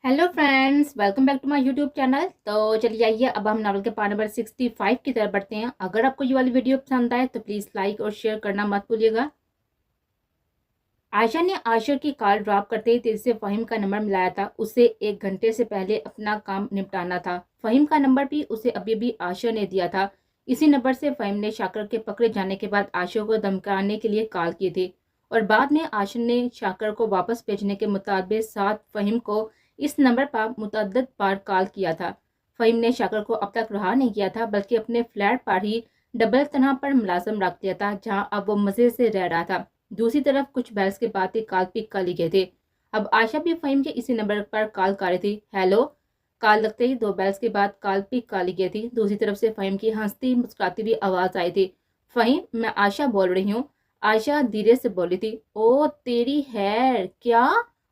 Hello friends, welcome back to my YouTube channel. तो चलिए आइए अब हम नावल के पार्ट नंबर 65 की तरफ बढ़ते हैं। अगर आपको ये वाली वीडियो पसंद आए तो प्लीज़ लाइक और शेयर करना मत भूलिएगा। आयशा ने आशिर की कॉल ड्रॉप करते ही तेजी से फ़हीम का नंबर मिलाया था। उसे 1 घंटे से पहले अपना काम निपटाना था। फ़हीम का नंबर भी उसे अभी भी आशिर ने दिया था। इसी नंबर से फ़हीम ने शाकर के पकड़े जाने के बाद आशिर को धमकाने के लिए कॉल की थी और बाद में आशिर ने शाकर को वापस भेजने के मुताबिक साथ फ़हीम को इस नंबर पर मुतअद्दिद बार कॉल किया था। फ़हीम ने शाकर को अब तक रहा नहीं किया था, बल्कि अपने फ्लैट पर ही डबल तनहा पर मुलाजम रख दिया था, जहां अब वो मज़े से रह रहा था। दूसरी तरफ कुछ बहस के बाद ही कॉल पिक कर ली गए थे। अब आयशा भी फ़हीम के इसी नंबर पर कॉल कर रही थी। हेलो। कॉल लगते ही 2 बेल्स के बाद कॉल पिक कर ली गई थी। दूसरी तरफ से फ़हीम की हंसती मुस्कुराती हुई आवाज़ आई थी। फ़हीम, मैं आयशा बोल रही हूँ। आयशा धीरे से बोली थी। ओ तेरी हैर क्या?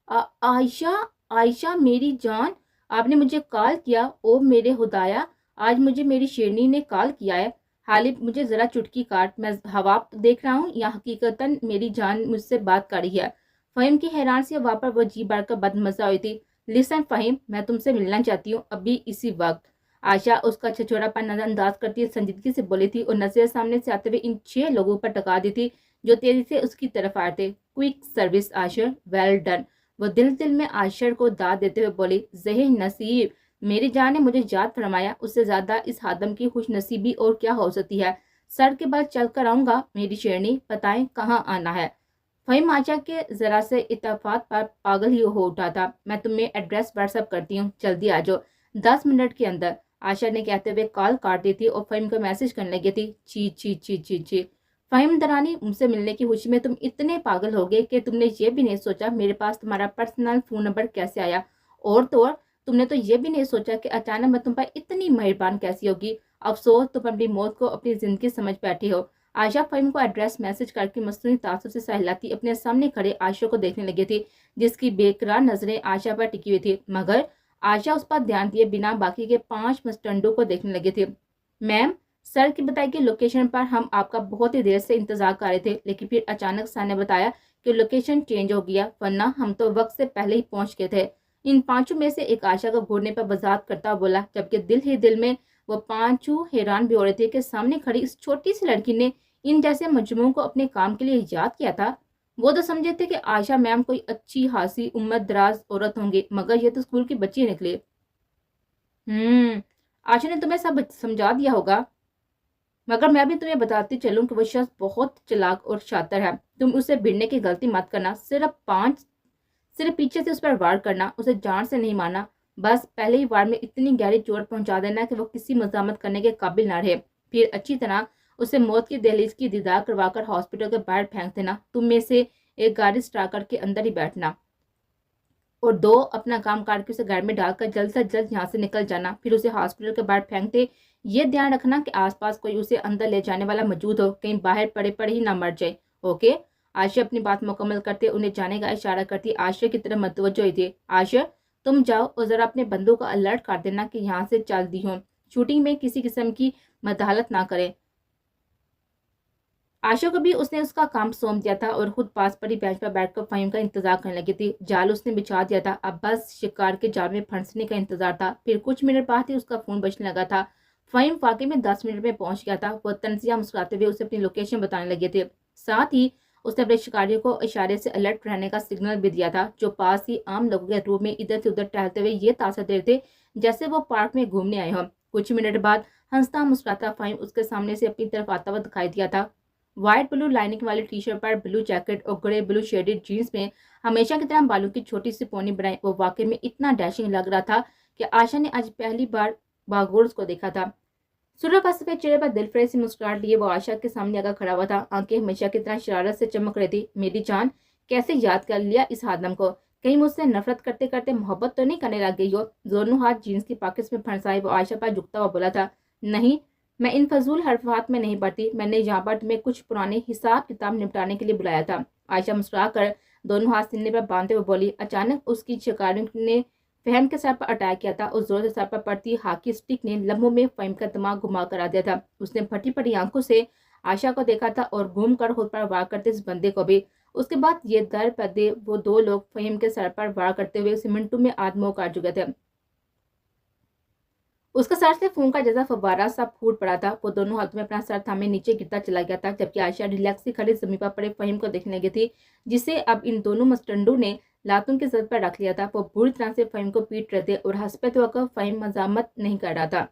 आयशा, आयशा मेरी जान, आपने मुझे कॉल किया? ओ मेरे खुदाया, आज मुझे मेरी शेरनी ने कॉल किया है। हालिब, मुझे जरा चुटकी काट, मैं हवा तो देख रहा हूँ या हकीकतन मेरी जान मुझसे बात कर रही है। फ़हीम की हैरान सी हवा पर वो जी बढ़ कर बदमजा हुई थी। लिसन फ़हीम, मैं तुमसे मिलना चाहती हूँ अभी इसी वक्त। आयशा उसका छिछोरापन नजरअंदाज करती संजीदगी से बोली थी और नजर सामने से आते हुए इन 6 लोगों पर टका दी थी जो तेजी से उसकी तरफ आए थे। Quick service Eicher, well done. वो दिल दिल में आयशर को दाद देते हुए बोली, ज़हे नसीब, मेरी जान ने मुझे याद फरमाया, उससे ज्यादा इस हादम की खुश नसीबी और क्या हो सकती है। सर के बाद चल कर आऊंगा मेरी शेरनी, बताएं कहाँ आना है। फ़हीम आयशा के जरा से इत्तेफाक पर पागल ही हो उठा था। मैं तुम्हें एड्रेस व्हाट्सअप करती हूँ, जल्दी आ जाओ 10 मिनट के अंदर, आयशा ने कहते हुए कॉल काट दी थी और फ़हीम को मैसेज करने लगी थी। ची ची ची ची ची। फ़हीम दरानी, मुझसे मिलने की खुशी में तुम इतने पागल हो गए कि तुमने ये भी नहीं सोचा मेरे पास तुम्हारा पर्सनल फ़ोन नंबर कैसे आया। और तो और तुमने तो ये भी नहीं सोचा कि अचानक मैं तुम पर इतनी मेहरबान कैसी होगी। अफसोस तुम अपनी मौत को अपनी ज़िंदगी समझ बैठी हो। आयशा फ़हीम को एड्रेस मैसेज करके मसनूई तासुब से सहलाती अपने सामने खड़े आयशा को देखने लगी थी, जिसकी बेकरार नजरें आयशा पर टिकी हुई थी, मगर आयशा उस पर ध्यान दिए बिना बाकी के 5 मस्टंडों को देखने लगी थी। मैम, सर की बताई गई लोकेशन पर हम आपका बहुत ही देर से इंतजार कर रहे थे, लेकिन फिर अचानक सर ने बताया कि लोकेशन चेंज हो गया, वरना हम तो वक्त से पहले ही पहुंच गए थे। इन 5 में से एक आयशा को घूरने पर वजाहत करता बोला, जबकि दिल ही दिल में वो 5 हैरान भी हो रहे थे कि सामने खड़ी इस छोटी सी लड़की ने इन जैसे मजमूओं को अपने काम के लिए याद किया था। वो तो समझे थे कि आयशा मैम कोई अच्छी खासी उम्र दराज औरत होंगी, मगर ये तो स्कूल की बच्ची निकली। आयशा ने तुम्हें सब समझा दिया होगा, मगर मैं भी तुम्हें बताती चलूं कि वो शख्स बहुत चालाक और शातिर है। तुम उसे भिड़ने की गलती मत करना। सिर्फ पीछे से उस पर वार करना, उसे जान से नहीं मारना। बस पहले ही वार में इतनी गहरी चोट पहुंचा देना कि वो किसी मजामत करने के काबिल ना रहे। फिर अच्छी तरह उसे मौत की दहलीज की दीदार करवाकर हॉस्पिटल के बाहर फेंक देना। तुम में से एक गाड़ी स्टाकर के अंदर ही बैठना और 2 अपना काम करके उसे घर में डालकर जल्द से जल्द यहाँ से निकल जाना। फिर उसे हॉस्पिटल के बाहर फेंक दे। ये ध्यान रखना कि आसपास कोई उसे अंदर ले जाने वाला मौजूद हो, कहीं बाहर पड़े पड़े ही ना मर जाए। ओके। आयशा अपनी बात मुकम्मल करते उन्हें जाने का इशारा करती आयशा की तरफ मतवज्जो हुई थी। आयशा, तुम जाओ और जरा अपने बंदों को अलर्ट कर देना कि यहाँ से चल दी हो, शूटिंग में किसी किस्म की मदाखलत ना करे। आशा को भी उसने उसका काम सौंप दिया था और खुद पास पड़ी बेंच पर बैठकर फ़हीम का इंतजार करने लगी थी। जाल उसने बिछा दिया था, अब बस शिकार के जाल में फंसने का इंतजार था। फिर कुछ मिनट बाद ही उसका फोन बजने लगा था। फ़हीम वाकई में 10 मिनट में पहुंच गया था। वह तंजिया मुस्कुराते हुए उसे अपनी लोकेशन बताने लगे थे। साथ ही उसने अपने शिकारियों को इशारे से अलर्ट रहने का सिग्नल भी दिया था, जो पास ही आम लोगों के रूप में इधर से उधर टहलते हुए ये तासर दे रहे थे जैसे वो पार्क में घूमने आए हों। कुछ मिनट बाद हंसता मुस्कुराता फ़हीम उसके सामने से अपनी तरफ आता हुआ दिखाई दिया था। व्हाइट ब्लू लाइनिंग वाली टी शर्ट पर ब्लू जैकेट और ग्रे ब्लू शेडेड जीन्स में हमेशा की तरह बालों की छोटी सी पोनी बनाई वो वाकई में इतना डैशिंग लग रहा था कि आशा ने आज पहली बार बागोर उसको देखा था। सूर्य का सफेद चेहरे पर दिलफरेज से मुस्कुराहट लिए वो आशा के सामने आकर खड़ा हुआ था। आंखें हमेशा की तरह शरारत से चमक रही थी। मेरी जान, कैसे याद कर लिया इस आदम को? कहीं मुझसे नफरत करते करते मोहब्बत तो नहीं करने लग गई हो? दोनों हाथ जीन्स की पॉकेट्स में फंसाए वो आयशा पर झुकता हुआ बोला था। नहीं, मैं इन फजूल हरफात में नहीं पड़ती। मैंने यहाँ पर तुम्हें कुछ पुराने हिसाब किताब निपटाने के लिए बुलाया था। आयशा मुस्कुरा कर दोनों हाथ सीने पर बांधते हुए बोली। अचानक उसकी शिकारियों ने फ़हीम के सर पर अटैक किया था। उस जोर से सर पर पड़ती हॉकी स्टिक ने लम्हों में फ़हीम का दिमाग घुमा करा दिया था। उसने फटी पड़ी आंखों से आशा को देखा था और घूम कर खुद पर वार करते इस बंदे को भी। اس کے بعد یہ در پردے وہ دو لوگ فہیم کے سر پر وار کرتے ہوئے اسے منٹوں میں آدموں کاٹ چکے تھے۔ اس کا سر سے خون کا جیسا فوارہ سا پھوٹ پڑا تھا۔ وہ دونوں ہاتھوں میں اپنا سر تھامے نیچے گرتا چلا گیا تھا، جبکہ عائشہ ریلیکس سے کھڑے زمین پر پڑے فہیم کو دیکھنے لگی تھی، جسے اب ان دونوں مستنڈوں نے لاتوں کے زد پر رکھ لیا تھا۔ وہ بری طرح سے فہیم کو پیٹ رہے تھے اور ہنسپت ہو کر فہیم مزاحمت نہیں کر رہا تھا،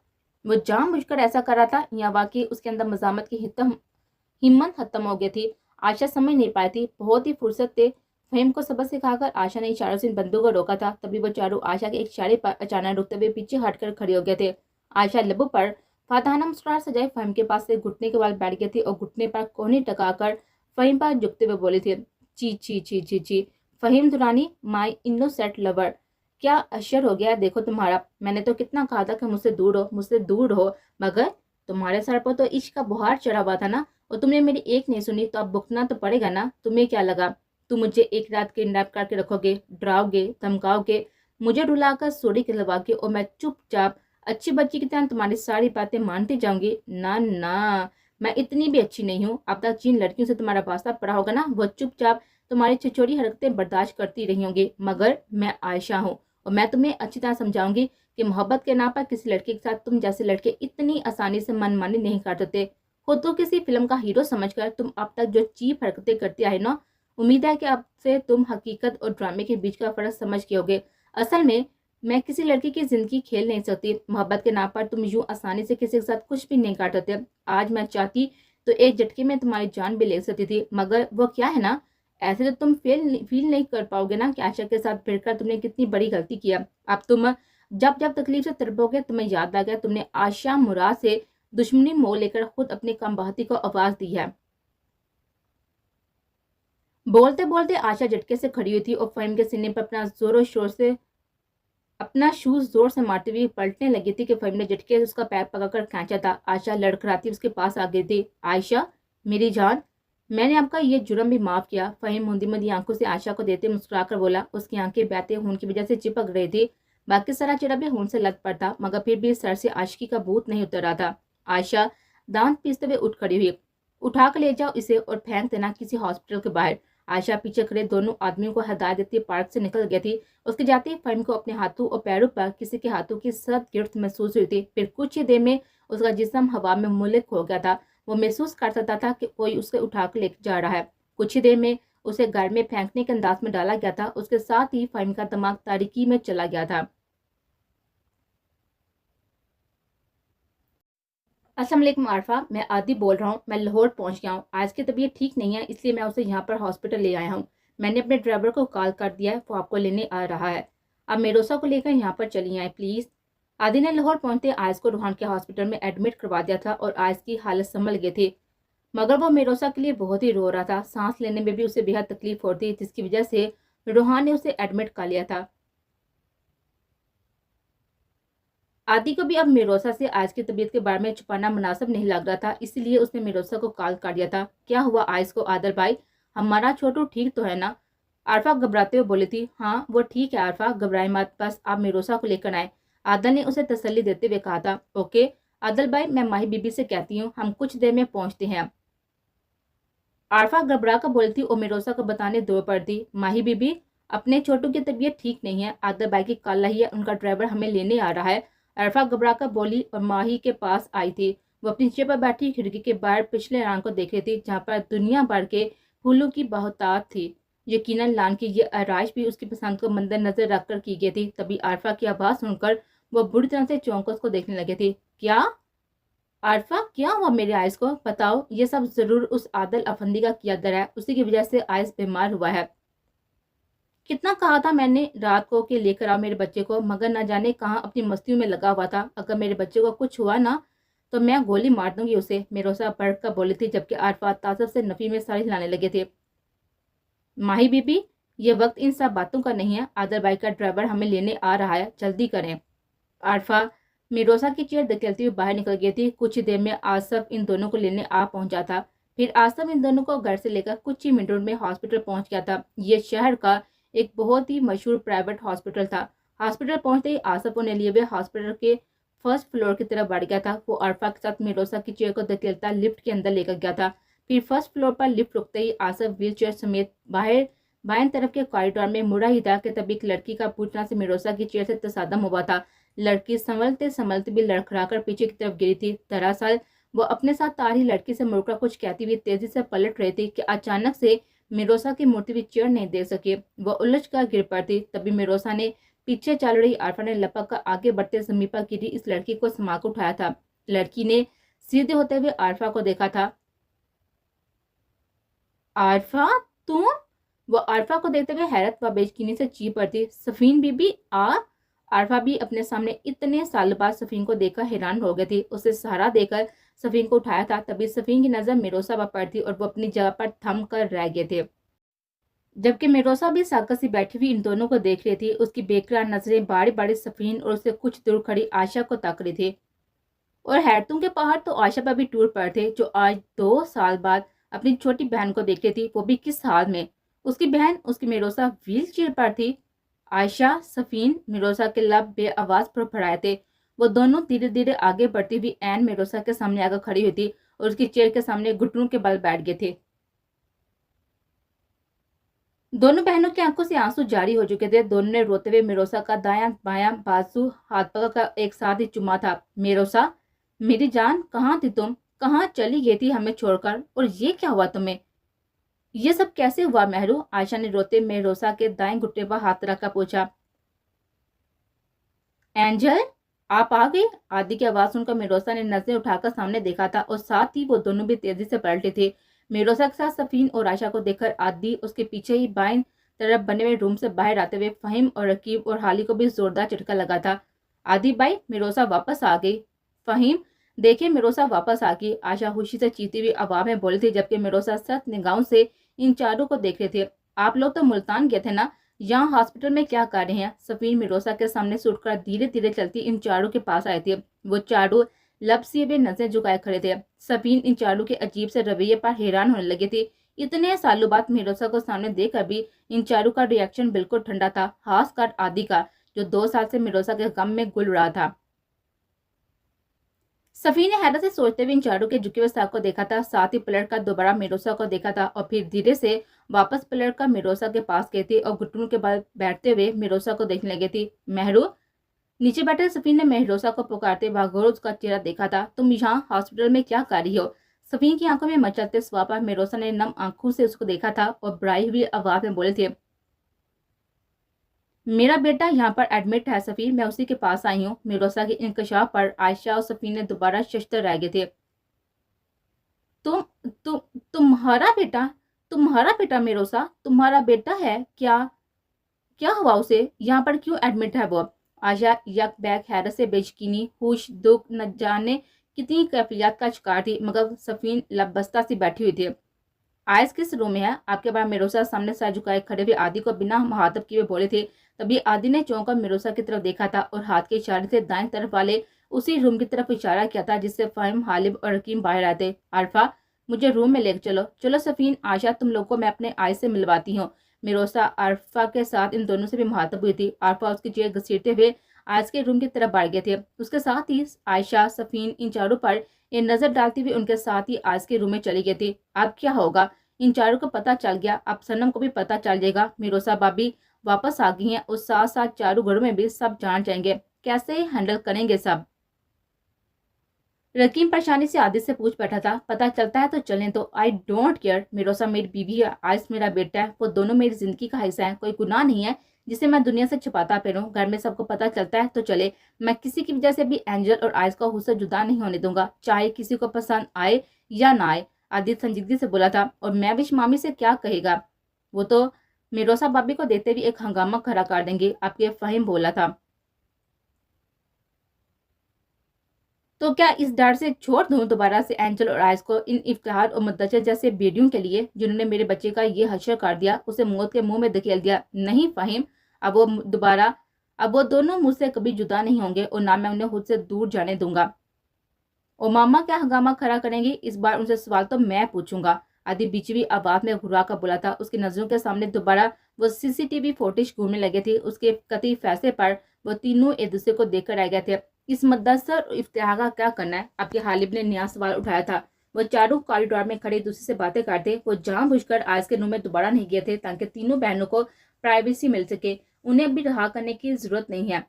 وہ جان بوجھ کر ایسا کر رہا تھا یا واقعی اس کے اندر مزاحمت کی ہمت ختم ہو گئی تھی؟ عائشہ سمجھ نہیں پائی تھی۔ بہت ہی فرصت تھے فہیم کو سبق سکھا کر عائشہ نے اشاروں سے ان بندوں کو روکا تھا، تبھی وہ چاروں عائشہ کے ایک اشارے پر اچانک رکتے ہوئے پیچھے ہٹ کر کھڑے ہو گئے تھے۔ عائشہ لبوں پر فاتحانہ مسکراہٹ سجائے فہیم کے پاس سے گھٹنے کے بال بیٹھ گئی تھی اور گھٹنے پر کوہنی ٹکا کر فہیم پر جھکتے ہوئے بولی تھی، چی چی چی چی چی فہیم دورانی، مائی انوسینٹ لور، کیا اشر ہو گیا دیکھو تمہارا۔ میں نے تو کتنا کہا تھا کہ مجھ سے دور ہو، مگر تمہارے سر پر تو عشق کا بہار چڑھا ہوا تھا نا، اور تم نے میری ایک نہیں سنی تو اب بھگتنا تو پڑے گا نا۔ تمہیں کیا لگا تم مجھے ایک رات کڈنیپ کر کے رکھو گے، ڈراؤ گے، دھمکاؤ گے، مجھے رلا کر سوری کھلوا کے، اور میں چپ چاپ اچھی بچی کی طرح تمہاری ساری باتیں مانتی جاؤں گی؟ نہ نہ، میں اتنی بھی اچھی نہیں ہوں۔ اب تک جن لڑکیوں سے تمہارا واسطہ پڑا ہوگا نا، وہ چپ چاپ تمہاری چھچوری حرکتیں برداشت کرتی رہی ہوں گی، مگر میں عائشہ ہوں، اور میں تمہیں اچھی طرح سمجھاؤں گی کہ محبت کے نام پر کسی لڑکے کے ساتھ تم جیسے لڑکے اتنی آسانی سے من مانی نہیں کر سکتے۔ خود تو کسی فلم کا ہیرو سمجھ کر تم اب تک جو چیپ حرکتیں کرتی آئے نا، امید ہے کہ اب سے تم حقیقت اور ڈرامے کے بیچ کا فرق سمجھ کے ہوگے۔ اصل میں کسی لڑکی کی زندگی کھیل نہیں سکتی۔ محبت کے نام پر تم یوں آسانی سے کسی کے ساتھ کچھ بھی نہیں کر سکتے۔ آج میں چاہتی تو ایک جھٹکے میں تمہاری جان بھی لے سکتی تھی، مگر وہ کیا ہے نا، ایسے تو تم فیل نہیں کر پاؤ گے نا کہ عائشہ کے ساتھ پھر کر تم نے کتنی بڑی غلطی کیا۔ اب تم جب تکلیف سے تڑپو گے، تمہیں یاد آ گیا تم نے عائشہ مراد سے دشمنی مول لے کر خود اپنی کم بختی کو آواز دی ہے۔ بولتے بولتے عائشہ جھٹکے سے کھڑی ہوئی تھی اور فہیم کے سینے پر اپنا شوز زور سے مارتے ہوئے پلٹنے لگی تھی کہ فہیم نے جھٹکے سے اس کا پیر پکڑ کر کھینچا تھا۔ عائشہ لڑکھڑاتی اس کے پاس آ گئی تھی۔ عائشہ میری جان، میں نے آپ کا یہ جرم بھی معاف کیا۔ فہیم موندی موندی آنکھوں سے عائشہ کو دیتے مسکرا کر بولا۔ اس کی آنکھیں بہتے خون کی وجہ سے چپک رہی تھی، باقی سارا چہرہ بھی خون سے لت پڑ تھا، مگر پھر بھی سر سے عاشقی کا بھوت نہیں اتر رہا تھا۔ عائشہ دانت پیستے ہوئے اٹھ کھڑی ہوئی۔ اٹھا کر لے جاؤ اسے اور پھینک دینا کسی ہاسپٹل کے باہر۔ عائشہ پیچھے کھڑے دونوں آدمیوں کو ہدایت دیتی پارک سے نکل گئی تھی۔ اس کے جاتے ہی فہیم کو اپنے ہاتھوں اور پیروں پر کسی کے ہاتھوں کی سخت گرفت محسوس ہوئی تھی۔ پھر کچھ ہی دیر میں اس کا جسم ہوا میں منہمک ہو گیا تھا۔ وہ محسوس کر سکتا تھا کہ کوئی اسے اٹھا کر لے جا رہا ہے۔ کچھ ہی دیر میں اسے گھر میں پھینکنے کے انداز میں ڈالا گیا تھا۔ اس کے ساتھ ہی فہیم کا دماغ تاریکی میں چلا گیا تھا۔ السلام علیکم عارفہ، میں عادی بول رہا ہوں۔ میں لاہور پہنچ گیا ہوں۔ آج کی طبیعت ٹھیک نہیں ہے، اس لیے میں اسے یہاں پر ہاسپٹل لے آیا ہوں۔ میں نے اپنے ڈرائیور کو کال کر دیا ہے، وہ آپ کو لینے آ رہا ہے۔ اب میروسا کو لے کر یہاں پر چلی آئیں پلیز۔ عادی نے لاہور پہنچتے آئس کو روحان کے ہاسپٹل میں ایڈمٹ کروا دیا تھا اور آئس کی حالت سنبھل گئی تھی، مگر وہ میروسا کے لیے بہت ہی رو رہا تھا۔ سانس لینے میں بھی اسے بے حد تکلیف ہو رہی تھی، جس کی وجہ سے روحان نے اسے ایڈمٹ کر لیا تھا۔ عادی کو بھی اب میروسا سے آئس کی طبیعت کے بارے میں چھپانا مناسب نہیں لگ رہا تھا، اسی لیے اس نے میروسا کو کال کر دیا تھا۔ کیا ہوا آئس کو عادل بھائی؟ ہمارا چھوٹو ٹھیک تو ہے نا؟ عارفہ گھبراتے ہوئے بولی تھی۔ ہاں وہ ٹھیک ہے عارفہ، گھبرائیں مت، بس آپ میروسا کو لے کر آئیں۔ عادل نے اسے تسلی دیتے ہوئے کہا تھا۔ اوکے عادل بھائی، میں ماہی بی بی سے کہتی ہوں، ہم کچھ دیر میں پہنچتے ہیں۔ عارفہ گھبرا کر بولی تھی اور میروسا کو بتانے دو پڑ دی۔ ماہی بی بی، اپنے چھوٹو کی طبیعت ٹھیک نہیں ہے، عادل بھائی کی کال آئی ہے، ان کا ڈرائیور ہمیں لینے آ رہا ہے۔ عارفہ گھبرا کر بولی اور ماہی کے پاس آئی تھی۔ وہ اپنی چیئر پر بیٹھی کھڑکی کے باہر پچھلے لان کو دیکھ رہی تھی، جہاں پر دنیا بھر کے پھولوں کی بہتات تھی۔ یقیناً لان کی یہ آرائش بھی اس کی پسند کو مد نظر رکھ کر کی گئی تھی۔ تبھی عارفہ کی آواز سن کر وہ بری طرح سے چونک کر اس کو دیکھنے لگی تھی۔ کیا عارفہ، کیا ہوا میرے آئس کو؟ بتاؤ، یہ سب ضرور اس عادل افندی کا کیا در ہے، اسی کی وجہ سے آئس بیمار ہوا ہے۔ کتنا کہا تھا میں نے رات کو کہ لے کر آؤ میرے بچے کو، مگر نہ جانے کہاں اپنی مستیوں میں لگا ہوا تھا۔ اگر میرے بچے کو کچھ ہوا نا تو میں گولی مار دوں گی اسے، میروسا بڑھ کر بولی تھی، جبکہ عارفہ تعصب سے نفی میں ساری ہلانے لگے تھے۔ ماہی بی بی، یہ وقت ان سب باتوں کا نہیں ہے، عادل بھائی کا ڈرائیور ہمیں لینے آ رہا ہے، جلدی کریں۔ عارفہ میروسا کی چیئر دھکیلتی ہوئی باہر نکل گئی تھی۔ کچھ ہی دیر میں آصف ان دونوں کو لینے آ پہنچا تھا۔ پھر آصف ان دونوں کو گھر سے لے کر کچھ ہی منٹوں میں ہاسپٹل پہنچ گیا تھا۔ یہ شہر کا ایک بہت ہی مشہور پرائیویٹ ہاسپٹل تھا۔ ہاسپٹل پہنچتے ہی آصف انہیں لیے ہوئے ہاسپٹل کے فرسٹ فلور کی طرف بڑھ گیا تھا۔ وہ عارفہ کے ساتھ میروسا کی چیئر کو دھکیلتا لفٹ کے اندر لے کر گیا تھا۔ फिर फर्स्ट फ्लोर पर लिफ्ट रुकते ही आसिफ व्हील चेयर समेत बाएं तरफ के कॉरिडोर में मुड़ा ही था कि तभी एक लड़की का पूछना से मिरोसा की चेयर से तसादम हुआ था। लड़की संभलते संभलते भी लड़खड़ाकर पीछे की तरफ गिरी थी। दरअसल वो अपने साथ आ रही लड़की से मुड़कर कुछ कहती हुई तेजी से पलट रही थी कि अचानक से मिरोसा की मूर्ति हुई चेयर नहीं देख सकी। वो उलझ कर गिर पड़ती। तभी मिरोसा ने पीछे चल रही आरफा ने लपक कर आगे बढ़ते समीप पर गिरी इस लड़की को संभाल कर उठाया था। लड़की ने सीधे होते हुए आरफा को देखा था। आरफा, तुम? वो आरफा को देखते हुए हैरत व बेयकीनी से चीख पड़ती। सफीन बीबी, आप? आरफा भी अपने सामने इतने साल बाद सफीन को देखकर हैरान हो गई थी। उसे सहारा देकर सफीन को उठाया था। तभी सफीन की नजर मिरोसा पर पड़ती और वो अपनी जगह पर थम कर रह गए थे, जबकि मिरोसा भी साकत सी बैठी हुई इन दोनों को देख रही थी। उसकी बेकरार नजरें बारी बारी सफीन और उससे कुछ दूर खड़ी आयशा को ताक रही थी। और हैरतों के पहाड़ तो आयशा पर भी टूट पड़े थे, जो आज 2 साल बाद अपनी छोटी बहन को देख रही थी, वो भी किस हाल में। उसकी बहन, उसकी मिरोसा व्हील चेयर पर थी। आयशा, सफीन, मिरोसा के लब बेआवाज फड़फड़ाए थे। वो दोनों धीरे धीरे आगे बढ़ती हुई एन मिरोसा के सामने आकर खड़ी हुई थी और उसकी चेयर के सामने घुटनों के बल बैठ गए थे। दोनों बहनों की आंखों से आंसू जारी हो चुके थे। दोनों ने रोते हुए मिरोसा का दायां बायां बाजू हाथ पकड़ एक साथ ही चुमा था। मिरोसा, मेरी जान, कहाँ थी तुम? कहाँ चली गई थी हमें छोड़कर? और ये क्या हुआ तुम्हें? ये सब कैसे हुआ मेहरू? आयशा ने रोते मिरोसा के दाएं घुटने पर हाथ रखकर पूछा। एंजल, आप आ गई? आदि की आवाज सुनकर मिरोसा ने नजरें उठाकर सामने देखा था और साथ ही वो दोनों भी तेजी से पलटे थे। मिरोसा के साथ सफीन और आयशा को देखकर आदि उसके पीछे ही बाएं तरफ बने हुए रूम से बाहर आते हुए फहीम और रकीब और हाली को भी जोरदार झटका लगा था। आदि भाई, मिरोसा वापस आ गई। फहीम, देखिए मिरोसा वापस आ गई, आयशा खुशी से चीती हुई आवाज में बोली थी, जबकि मिरोसा सख्त निगाहों से इन चारों को देख रहे थे। आप लोग तो मुल्तान गए थे ना, यहाँ हॉस्पिटल में क्या कर रहे हैं? सफीन मिरोसा के सामने से उठकर धीरे धीरे चलती इन चारों के पास आए थे। वो चारों लब से वे नजरें झुकाए खड़े थे। सफीन इन चारों के अजीब से रवैये पर हैरान होने लगे थे। इतने सालों बाद मिरोसा को सामने देखकर भी इन चारों का रिएक्शन बिल्कुल ठंडा था, खासकर आदि का, जो 2 साल से मिरोसा के गम में गुल रहा था। सफीन ने हैरत से सोचते हुए इन चारों के झुके हुए साथ को देखा था। साथ ही पलट कर दोबारा मिरोसा को देखा था और फिर धीरे से वापस पलट कर मिरोसा के पास गई थी और घुटनों के बल बैठते हुए मिरोसा को देखने लगी थी। मेहरू, नीचे बैठे सफीन ने मेहरोसा को पुकारते भागोर उसका चेहरा देखा था। तुम यहाँ हॉस्पिटल में क्या कर रही हो? सफीन की आंखों में मचलते स्वाब पर मेहरोसा ने नम आंखों से उसको देखा था और बड़ाई हुई आवाज में बोले थे, मेरा बेटा यहाँ पर एडमिट है सफीन, मैं उसी के पास आई हूँ। मिरोसा के इंकशाफ पर आयशा और सफीन ने दोबारा शशतर रह गए थे। तुम तुम तुम्हारा बेटा मिरोसा, तुम्हारा बेटा है क्या? क्या हुआ उसे? यहाँ पर क्यों एडमिट है वो? आयशा यक बैक हैरत से बेयकीनी, होश, दुख, न जाने कितनी कैफियत का शिकार थी, मगर सफीन लबस्ता सी बैठी हुई थी। आयस किस रूम में है? आपके बाद मिरोसा सामने सर झुकाए खड़े हुए आदि को बिना मुहातब किए बोले थे। तभी आदि ने चौंक कर मिरोसा की तरफ देखा था और हाथ के इशारे से दाएं तरफ वाले उसी रूम की तरफ इशारा किया था जिससे फहीम, हालिब और रकीम बाहर आए थे। अरफा, मुझे रूम में लेकर चलो। चलो सफीन, आयशा, तुम लोगों को मैं अपने आयस से मिलवाती हूँ। मिरोसा अरफा के साथ इन दोनों से भी मुहातब हुई थी। अरफा उसकी चेयर घसीटते हुए आयस के रूम की तरफ बढ़ गए थे। उसके साथ ही आयशा, सफीन इन चारों पर ये नजर डालती हुई उनके साथ ही आयस के रूम में चली गई थी। अब क्या होगा? इन चारों को पता चल गया, अब सनम को भी पता चल जाएगा मिरोसा भाभी वापस आ गई हैं और साथ साथ चारों घरों में भी सब जान जाएंगे। कैसे हैंडल करेंगे सब? रकीम परेशानी से आदि से पूछ बैठा था। पता चलता है तो चलें, तो आई डोंट केयर। मिरोसा मेरी बीवी है, आयस मेरा बेटा है, वो दोनों मेरी जिंदगी का हिस्सा है। कोई गुनाह नहीं है जिसे मैं दुनिया से छिपाता फिरूं। घर में सबको पता चलता है तो चले। मैं किसी की वजह से भी एंजल और आयस को हुस्से जुदा नहीं होने दूंगा, चाहे किसी को पसंद आए या ना आए। आदि संजीदगी से बोला था। और मैं विश मामी से क्या कहेगा? वो तो मिरोसा भाभी को देते भी एक हंगामा खड़ा कर देंगे, आपके फहीम बोला था। तो क्या इस डर से छोड़ दूं दोबारा से एंजल और आयस को, इन इफ्तिहार और मुद्दशर जैसे बेडियों के लिए जिन्होंने मेरे बच्चे का ये हश्र कर दिया, उसे मौत के मुंह में धकेल दिया? नहीं फहीम, अब वो दोनों मुझसे कभी जुदा नहीं होंगे और ना मैं उन्हें खुद से दूर जाने दूंगा। और मामा क्या हंगामा खड़ा करेंगी? इस बार उनसे सवाल तो मैं पूछूंगा। आदि बिचवी आवाज में घुरा कर बोला था। उसकी नजरों के सामने दोबारा वो सीसीटीवी फुटेज घूमने लगे थे। उसके कतई फैसले पर वो तीनों एक दूसरे को देखकर रह गए थे। इस मुद्दसर इफ्तिहार का क्या करना है? आपके हालिब ने नया सवाल उठाया था। وہ چاروں کॉरिडोर में खड़े दूसरे से बातें करते। वो जानबूझकर आयस के रूम में दोबारा नहीं गए थे ताकि तीनों बहनों को प्राइवेसी मिल सके। उन्हें अभी रहा करने की जरूरत नहीं है।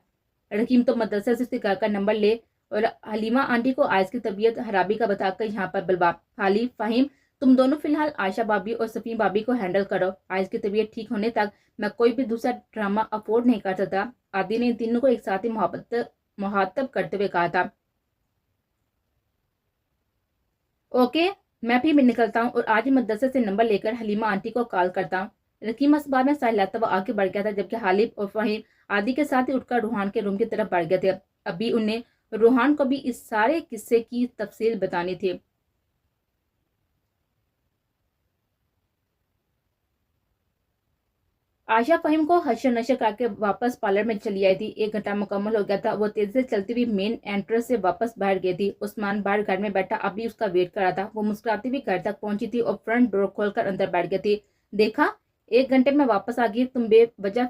रकीम तो मदरसे से उसके घर का नंबर ले और हलीमा आंटी को आयस की तबीयत खराबी का बताकर यहाँ पर बुलवा। खाली फहीम, तुम दोनों फिलहाल आयशा भाभी और सफी भाभी को हैंडल करो। आयस की तबीयत ठीक होने तक मैं कोई भी दूसरा ड्रामा अफोर्ड नहीं कर सकता। आदि ने इन तीनों को एक साथ ही मुहातब करते हुए कहा था। ओके, मैं भी निकलता हूँ और आज ही मदरसे से नंबर लेकर हलीमा आंटी को कॉल करता हूँ। रकीम इस बार में सहलाता हुआ आगे बढ़ गया था, जबकि हालिब और फहीम आदि के साथ ही उठकर रूहान के रूम की तरफ बढ़ गए थे। अभी उन्हें रूहान को भी इस सारे किस्से की तफसील बतानी थी। आशा फहीम को हशर नशर करके वापस पार्लर में चली आई थी। 1 घंटा मुकम्मल हो गया था। वो तेजी से चलती हुई मेन एंट्रेंस से वापस बाहर गई थी। उस्मान बाहर घर में बैठा अभी उसका वेट कर रहा था। वो मुस्कुराती हुई घर तक पहुंची थी और फ्रंट डोर खोलकर अंदर बैठ गई थी। देखा, 1 घंटे में वापस आ गई। तुम बेवजह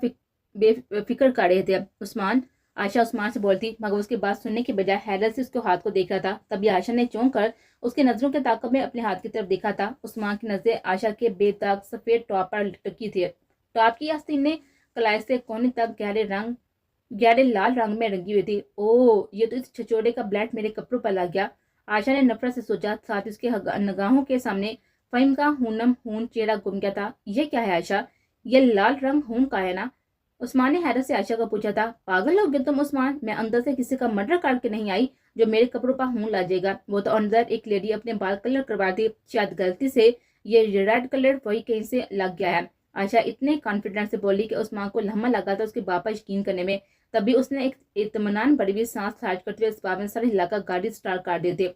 बेफिक्र कर रहे थे उस्मान। आशा उस्मान से बोलती, मगर उसकी बात सुनने की बजाय हैरत से उसके हाथ को देख रहा था। तभी आशा ने चौंक कर उसकी नजरों के ताक़ब में अपने हाथ की तरफ देखा था। उस्मान की नजरें आशा के बेदाग सफेद टॉप पर लटकी थी। टॉप की आस्तीन ने कलाई से कोने तक गहरे लाल रंग में रंगी हुई थी। ओह, ये तो इस छिछोरे का ब्लड मेरे कपड़ों पर लग गया। आशा ने नफरत से सोचा, साथ ही उसके निगाहों के सामने फहीम का खून चेहरा घूम गया था। यह क्या है आशा? ये लाल रंग खून का है ना? उस्मान ने हैरत से आशा को पूछा था। पागल हो गए तुम उस्मान? मैं अंदर से किसी का मर्डर करके नहीं आई जो मेरे कपड़ों पर खून ला जाएगा। वो तो अंदर एक लेडी अपने बाल कलर करवा दी, शायद गलती से ये रेड कलर वही कहीं से लग गया है। आशा इतने कॉन्फिडेंस से बोली कि उस्मान को लम्हा लगा था उसके बाप यकीन करने में। तभी उसने एक इत्मीनान बड़ी हुई सांस खारिज करते हुए इस बात में सर हिलाकर गाड़ी स्टार्ट कर दी थी।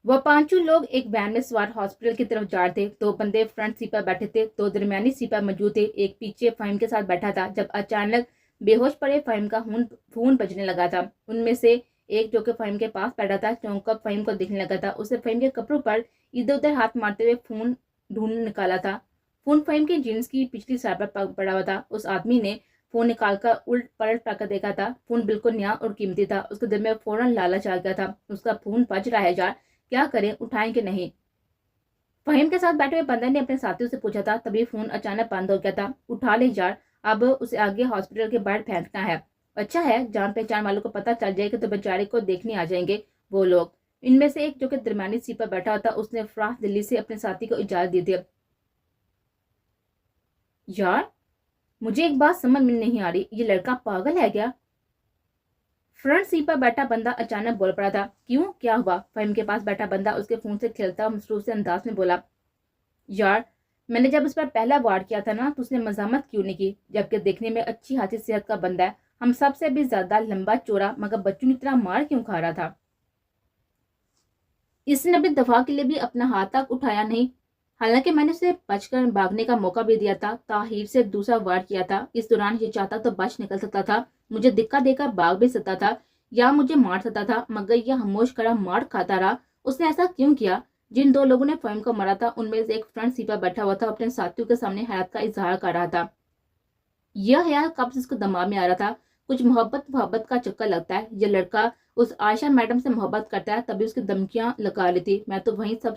वह पांचों लोग एक वैन में सवार हॉस्पिटल की तरफ जा रहे थे। 2 बंदे फ्रंट सीट पर बैठे थे, 2 दरमियानी सीट पर मौजूद थे, एक पीछे फहीम के साथ बैठा था। जब अचानक बेहोश पड़े फहीम का खून बजने लगा था। उनमें से एक जो कि फहीम के पास बैठा था चौंक कर फहीम को देखने लगा था। उसने फहीम के कपड़ों पर इधर उधर हाथ मारते हुए खून ढूंढ निकाला था। खून फहीम की जीन्स की पिछली साइड पर पड़ा हुआ था। उस आदमी ने फोन निकालकर उल्ट पलट कर देखा था। फोन बिल्कुल नया और कीमती था। उसके दिल में फौरन लालच आ गया था। उसका फोन बज रहा है यार, क्या करें, उठाएं कि नहीं? फहीम के साथ बैठे हुए बंदर ने अपने साथियों से पूछा था। तभी फोन अचानक बंद हो गया था। उठा ले यार, अब उसे आगे हॉस्पिटल के बाहर फेंकना है। अच्छा है, जान पहचान वालों को पता चल जाएगा तो बेचारे को देखने आ जाएंगे वो लोग। इनमें से एक जो कि दरमियानी सीट पर बैठा था उसने फ्रांस दिल्ली से अपने साथी को इजाजत दी थी। यार, मुझे एक बात समझ में नहीं आ रही, ये लड़का पागल है क्या? फ्रंट सीट पर बैठा बंदा अचानक बोल पड़ा था। क्यों, क्या हुआ? फहीम के पास बैठा बंदा उसके फोन से खेलता मसरूफ से अंदाज में बोला। यार, मैंने जब उस पर पहला वार किया था ना तो उसने मजामत क्यों नहीं की, जबकि देखने में अच्छी खासी सेहत का बंदा है। हम सबसे भी ज्यादा लंबा चौड़ा मगर बच्चों की तरह मार क्यों खा रहा था? इसने अभी दफा के लिए भी अपना हाथ तक उठाया नहीं। हालांकि मैंने उसे बचकर भागने का मौका भी दिया था, ताहिर से दूसरा वार किया था। इस दौरान ये चाहता तो बच निकल सकता था, मुझे दिक्का देकर भाग भी सकता था या मुझे मार सकता था, मगर यह खामोश खड़ा मार खाता रहा। उसने ऐसा क्यों किया? जिन 2 लोगों ने फहीम को मारा था उनमें से एक फ्रंट सीट पर बैठा हुआ था, अपने साथियों के सामने हैरत का इजहार कर रहा था। यह ख्याल कब से उसको दिमाग में आ रहा था। कुछ मोहब्बत का चक्कर लगता है। यह लड़का उस आयशा मैडम से मोहब्बत करता है, तभी उसकी धमकियां लगा रही थी। मैं तो वहीं सब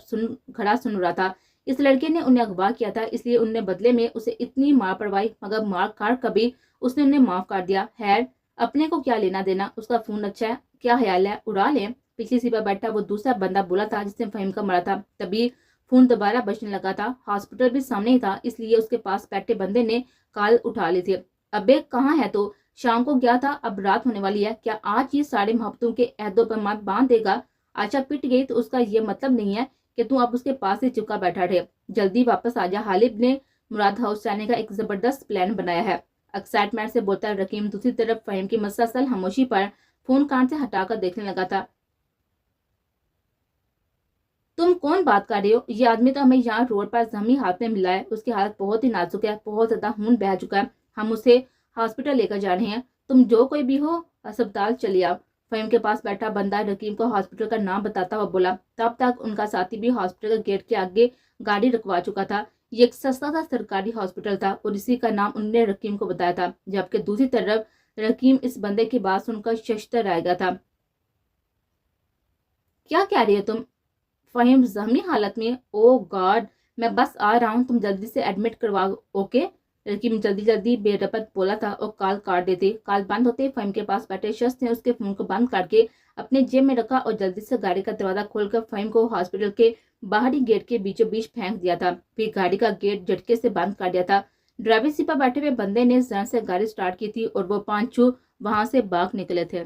खड़ा सुन रहा था। इस लड़के ने उन्हें अगवा किया था, इसलिए उनने बदले में उसे इतनी मार पड़वाई, मगर मार कर कभी उसने उन्हें माफ कर दिया। खैर, अपने को क्या लेना देना, उसका फोन अच्छा है, क्या ख्याल है, उड़ा ले। पिछली सीट पर बैठा वो दूसरा बंदा बोला था जिसने फहीम का मारा था। तभी फोन दोबारा बजने लगा था। हॉस्पिटल भी सामने ही था, इसलिए उसके पास बैठे बंदे ने कॉल उठा ली थी। अबे कहाँ है तो? शाम को गया था, अब रात होने वाली है। क्या आज ही सारे मोहब्बतों के अहदों पर मत बांध देगा? आशा पिट गई तो उसका ये मतलब नहीं है कि तू अब उसके पास ही चुपका बैठा रहे। जल्दी वापस आ जा। हालिब ने मुराद हाउस जाने का एक जबरदस्त प्लान बनाया है, एक्साइटमेंट से बोलता रकीम दूसरी तरफ फहीम की मुसलसल खामोशी पर फोन कान से हटाकर देखने लगा था। तुम कौन बात कर रहे हो? ये आदमी तो हमें यहाँ रोड पर जमी हाथ में मिला है। उसकी हालत बहुत ही नाजुक है, बहुत ज्यादा खून बह चुका है। हम उसे हॉस्पिटल लेकर जा रहे हैं। तुम जो कोई भी हो अस्पताल चले आओ। फहीम के पास बैठा बंदा रकीम को हॉस्पिटल का नाम बताता हुआ बोला। तब तक उनका साथी भी हॉस्पिटल के गेट के आगे गाड़ी रुकवा चुका था। ये एक सस्ता सा सरकारी हॉस्पिटल था और इसी का नाम उन्होंने रकीम को बताया था, जबकि दूसरी तरफ रकीम इस बंदे की बात सुनकर शशतर रह गया था। کیا کہہ رہی ہو تم؟ فہیم زخمی حالت میں، او گاڈ، میں بس آ رہا ہوں، تم جلدی سے ایڈمٹ کرواؤ، اوکے؟ لڑکی جلدی بے ربط بولا تھا اور کال کاٹ دیتے۔ کال بند ہوتے فہیم کے پاس بیٹھے شخص نے اس کے فون کو بند کر کے اپنے جیب میں رکھا اور جلدی سے گاڑی کا دروازہ کھول کر فہیم کو ہاسپٹل کے باہری گیٹ کے بیچوں بیچ پھینک دیا تھا، پھر گاڑی کا گیٹ جھٹکے سے بند کر دیا تھا۔ ڈرائیور سیٹ پر بیٹھے ہوئے بندے نے ذرا سے گاڑی سٹارٹ کی تھی اور وہ پانچ وہاں سے بھاگ نکلے تھے۔